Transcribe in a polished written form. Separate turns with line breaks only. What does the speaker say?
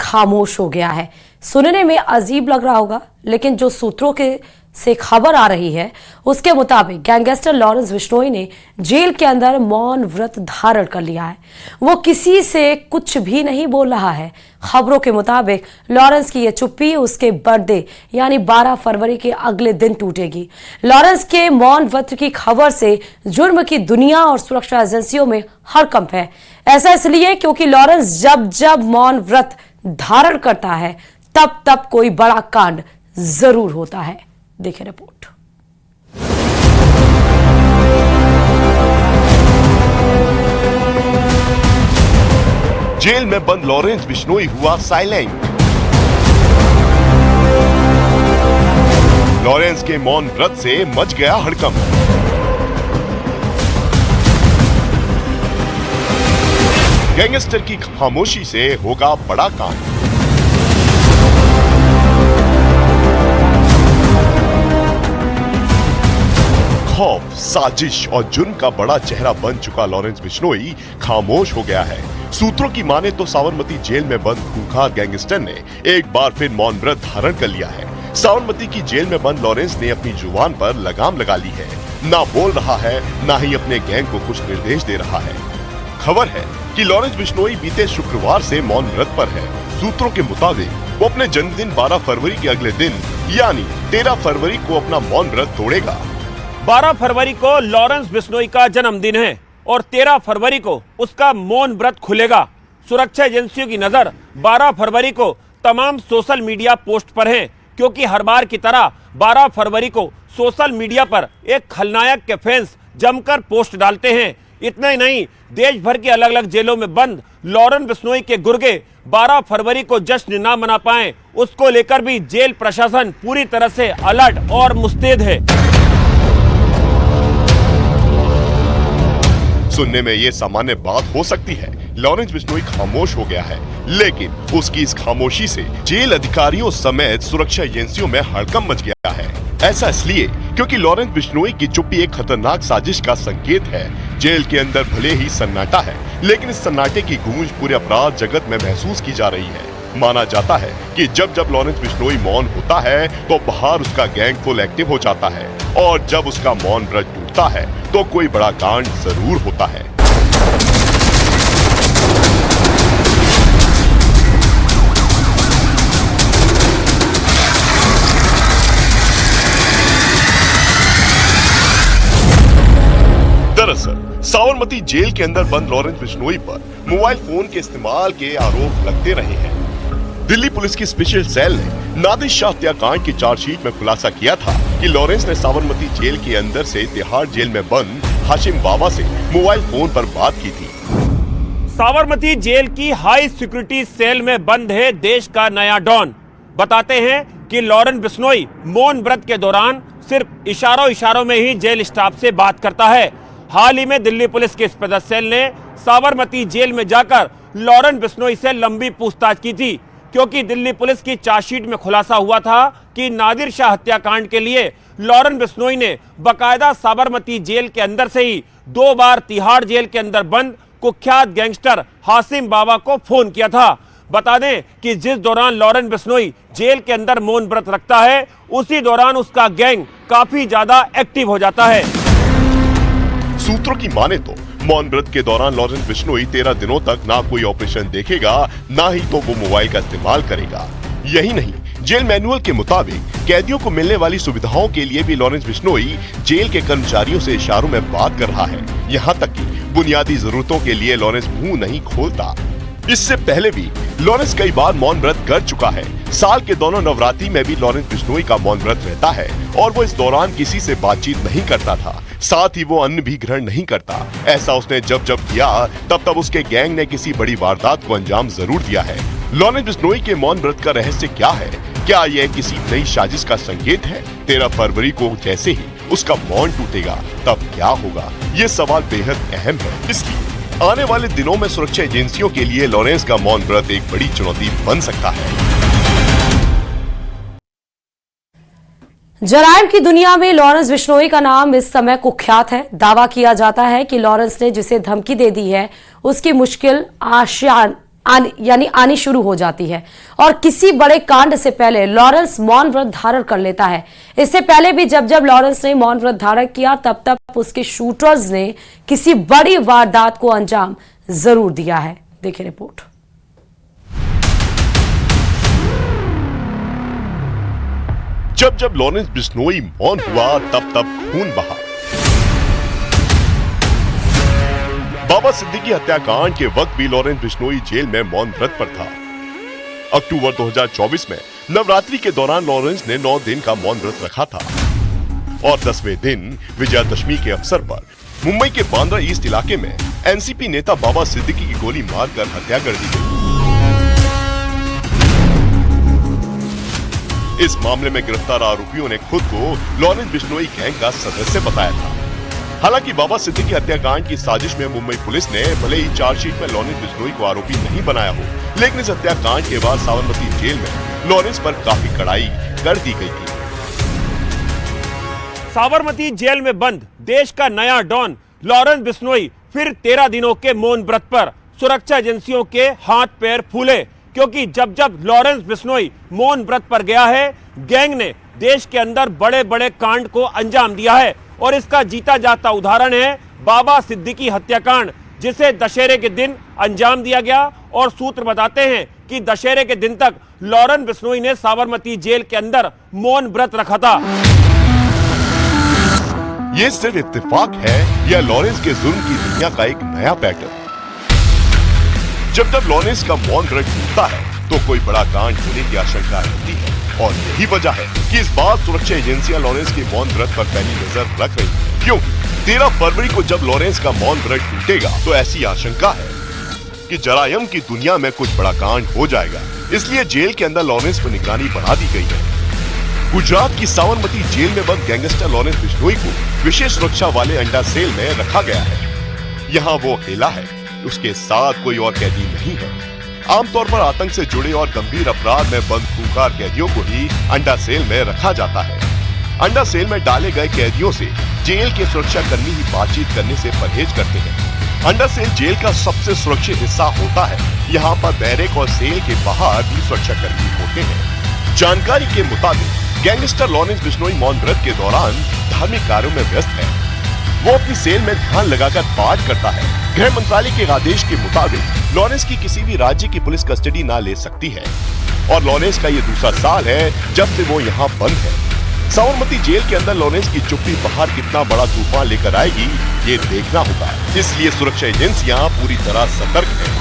खामोश हो गया है। सुनने में अजीब लग रहा होगा, लेकिन जो सूत्रों से खबर आ रही है उसके मुताबिक गैंगस्टर लॉरेंस बिश्नोई ने जेल के अंदर मौन व्रत धारण कर लिया है। वो किसी से कुछ भी नहीं बोल रहा है। खबरों के मुताबिक लॉरेंस की ये चुप्पी उसके बर्थडे यानी 12 फरवरी के अगले दिन टूटेगी। लॉरेंस के मौन व्रत की खबर से जुर्म की दुनिया और सुरक्षा एजेंसियों में हड़कंप है। ऐसा इसलिए क्योंकि लॉरेंस जब मौन व्रत धारण करता है तब कोई बड़ा कांड जरूर होता है। देखिए रिपोर्ट।
जेल में बंद लॉरेंस बिश्नोई हुआ साइलेंट। लॉरेंस के मौन व्रत से मच गया हड़कंप। गैंगस्टर की खामोशी से होगा बड़ा कांड। खौफ, साजिश और जुर्म का बड़ा चेहरा बन चुका लॉरेंस बिश्नोई खामोश हो गया है। सूत्रों की माने तो साबरमती जेल में बंद खूंखार गैंगस्टर ने एक बार फिर मौन व्रत धारण कर लिया है। साबरमती की जेल में बंद लॉरेंस ने अपनी जुबान पर लगाम लगा ली है। ना बोल रहा है, ना ही अपने गैंग को कुछ निर्देश दे रहा है। खबर है कि लॉरेंस बिश्नोई बीते शुक्रवार से मौन व्रत पर है। सूत्रों के मुताबिक वो अपने जन्मदिन 12 फरवरी के अगले दिन यानी 13 फरवरी को अपना मौन व्रत तोड़ेगा।
12 फरवरी को लॉरेंस बिश्नोई का जन्मदिन है और 13 फरवरी को उसका मौन व्रत खुलेगा। सुरक्षा एजेंसियों की नजर 12 फरवरी को तमाम सोशल मीडिया पोस्ट पर है, क्योंकि हर बार की तरह 12 फरवरी को सोशल मीडिया पर एक खलनायक के फैंस जमकर पोस्ट डालते हैं। इतना ही नहीं, देश भर की अलग अलग जेलों में बंद लॉरेंस बिश्नोई के गुर्गे 12 फरवरी को जश्न ना मना पाए, उसको लेकर भी जेल प्रशासन पूरी तरह से अलर्ट और मुस्तैद है।
सुनने में ये सामान्य बात हो सकती है, लॉरेंस बिश्नोई खामोश हो गया है, लेकिन उसकी इस खामोशी से जेल अधिकारियों समेत सुरक्षा एजेंसियों में हड़कंप मच गया है। ऐसा इसलिए क्योंकि लॉरेंस बिश्नोई की चुप्पी एक खतरनाक साजिश का संकेत है। जेल के अंदर भले ही सन्नाटा है, लेकिन इस सन्नाटे की गूंज पूरे अपराध जगत में महसूस की जा रही है। माना जाता है कि जब लॉरेंस बिश्नोई मौन होता है तो बाहर उसका गैंग फुल एक्टिव हो जाता है, और जब उसका मौन व्रत टूटता है तो कोई बड़ा कांड जरूर होता है। दरअसल साबरमती जेल के अंदर बंद लॉरेंस बिश्नोई पर मोबाइल फोन के इस्तेमाल के आरोप लगते रहे हैं। दिल्ली पुलिस की स्पेशल सेल ने नादिर शाह हत्याकांड की चार्जशीट में खुलासा किया था कि लॉरेंस ने साबरमती जेल के अंदर से तिहाड़ जेल में बंद हाशिम बाबा से मोबाइल फोन पर बात की थी।
साबरमती जेल की हाई सिक्योरिटी सेल में बंद है देश का नया डॉन। बताते हैं कि लॉरेंस बिश्नोई मौन व्रत के दौरान सिर्फ इशारों में ही जेल स्टाफ से बात करता है। हाल ही में दिल्ली पुलिस की स्पेशल सेल ने साबरमती जेल में जाकर लॉरेंस बिश्नोई से लंबी पूछताछ की थी, क्योंकि दिल्ली पुलिस की चार्जशीट में खुलासा हुआ था कि नादिर शाह हत्याकांड के लिए लॉरेंस बिश्नोई ने बकायदा साबरमती जेल के अंदर से ही 2 बार तिहाड़ जेल के अंदर बंद कुख्यात गैंगस्टर हाशिम बाबा को फोन किया था। बता दें कि जिस दौरान लॉरेंस बिश्नोई जेल के अंदर मौन व्रत रखता है, उसी दौरान उसका गैंग काफी ज्यादा एक्टिव हो जाता है।
सूत्रों की माने तो मौन व्रत के दौरान लॉरेंस बिश्नोई 13 दिनों तक ना कोई ऑपरेशन देखेगा, ना ही तो वो मोबाइल का इस्तेमाल करेगा। यही नहीं, जेल मैनुअल के मुताबिक कैदियों को मिलने वाली सुविधाओं के लिए भी लॉरेंस बिश्नोई जेल के कर्मचारियों से इशारों में बात कर रहा है। यहाँ तक कि बुनियादी जरूरतों के लिए लॉरेंस मुंह नहीं खोलता। इससे पहले भी लॉरेंस कई बार मौन व्रत कर चुका है। साल के दोनों नवरात्रि में भी लॉरेंस बिश्नोई का मौन व्रत रहता है, और वो इस दौरान किसी से बातचीत नहीं करता था। साथ ही वो अन्न भी ग्रहण नहीं करता। ऐसा उसने जब किया तब उसके गैंग ने किसी बड़ी वारदात को अंजाम जरूर दिया है। लॉरेंस बिश्नोई के मौन व्रत का रहस्य क्या है? क्या यह किसी नई साजिश का संकेत है? 13 फरवरी को जैसे ही उसका मौन टूटेगा तब क्या होगा? ये सवाल बेहद अहम है। इसलिए आने वाले दिनों में सुरक्षा एजेंसियों के लिए लॉरेंस का मौन व्रत एक बड़ी चुनौती बन सकता है।
जराइम की दुनिया में लॉरेंस बिश्नोई का नाम इस समय कुख्यात है। दावा किया जाता है कि लॉरेंस ने जिसे धमकी दे दी है उसकी मुश्किल आसान आनी शुरू हो जाती है और किसी बड़े कांड से पहले लॉरेंस मौन व्रत धारण कर लेता है। इससे पहले भी जब लॉरेंस ने मौन व्रत धारण किया तब उसके शूटर्स ने किसी बड़ी वारदात को अंजाम जरूर दिया है। देखिए रिपोर्ट।
जब लॉरेंस बिश्नोई मौन हुआ तब खून बहा। बाबा सिद्दीकी हत्याकांड के वक्त भी लॉरेंस बिश्नोई जेल में मौन व्रत पर था। अक्टूबर 2024 में नवरात्रि के दौरान लॉरेंस ने 9 दिन का मौन व्रत रखा था और 10वें दिन विजयादशमी के अवसर पर मुंबई के बांद्रा ईस्ट इलाके में एनसीपी नेता बाबा सिद्दीकी की गोली मारकर हत्या कर दी गई। इस मामले में गिरफ्तार आरोपियों ने खुद को लॉरेंस बिश्नोई गैंग का सदस्य बताया था। हालांकि बाबा सिद्दीकी हत्याकांड की साजिश में मुंबई पुलिस ने भले ही चार्जशीट में लॉरेंस बिश्नोई को आरोपी नहीं बनाया हो, लेकिन इस हत्याकांड के बाद साबरमती जेल में लॉरेंस पर काफी कड़ाई कर दी गई थी।
साबरमती जेल में बंद देश का नया डॉन लॉरेंस बिश्नोई फिर 13 दिनों के मौन व्रत पर। सुरक्षा एजेंसियों के हाथ पैर फूले क्योंकि जब लॉरेंस बिश्नोई मौन व्रत पर गया है, गैंग ने देश के अंदर बड़े बड़े कांड को अंजाम दिया है और इसका जीता जाता उदाहरण है बाबा सिद्दीकी हत्याकांड, जिसे दशहरे के दिन अंजाम दिया गया। और सूत्र बताते हैं कि दशहरे के दिन तक लॉरेंस बिश्नोई ने साबरमती जेल के अंदर मौन व्रत रखा था।
ये सिर्फ इत्तेफाक है या लॉरेंस के जुल्म की दुनिया का एक नया पैटर्न? जब लॉरेंस का मौन व्रत टूटता है तो कोई बड़ा कांड होने की आशंका रहती है और यही वजह है कि इस बार सुरक्षा एजेंसियां लॉरेंस के मौन व्रत पर पैनी नजर रख रही हैं, क्योंकि 13 फरवरी को जब लॉरेंस का मौन व्रत टूटेगा तो ऐसी आशंका है कि जरायम की दुनिया में कुछ बड़ा कांड हो जाएगा। इसलिए जेल के अंदर लॉरेंस पर निगरानी बढ़ा दी गई है। गुजरात की साबरमती जेल में बंद गैंगस्टर लॉरेंस बिश्नोई को विशेष सुरक्षा वाले अंडा सेल में रखा गया है। यहाँ वो अकेला है, उसके साथ कोई और कैदी नहीं है। आमतौर पर आतंक से जुड़े और गंभीर अपराध में बंद खूंखार कैदियों को ही अंडा सेल में रखा जाता है। अंडा सेल में डाले गए कैदियों से जेल के सुरक्षा कर्मी ही बातचीत करने से परहेज करते हैं। अंडा सेल जेल का सबसे सुरक्षित हिस्सा होता है। यहाँ पर बैरक और सेल के बाहर भी सुरक्षा कर्मी होते हैं। जानकारी के मुताबिक गैंगस्टर लॉरेंस बिश्नोई मौन व्रत के दौरान धार्मिक कार्यों में व्यस्त है। वो अपनी सेल में ध्यान लगाकर पाठ करता है। गृह मंत्रालय के आदेश के मुताबिक लॉरेंस की किसी भी राज्य की पुलिस कस्टडी ना ले सकती है और लॉरेंस का ये दूसरा साल है जब से वो यहाँ बंद है। साबरमती जेल के अंदर लॉरेंस की चुप्पी बाहर कितना बड़ा तूफान लेकर आएगी, ये देखना होगा। इसलिए सुरक्षा एजेंसियां पूरी तरह सतर्क हैं।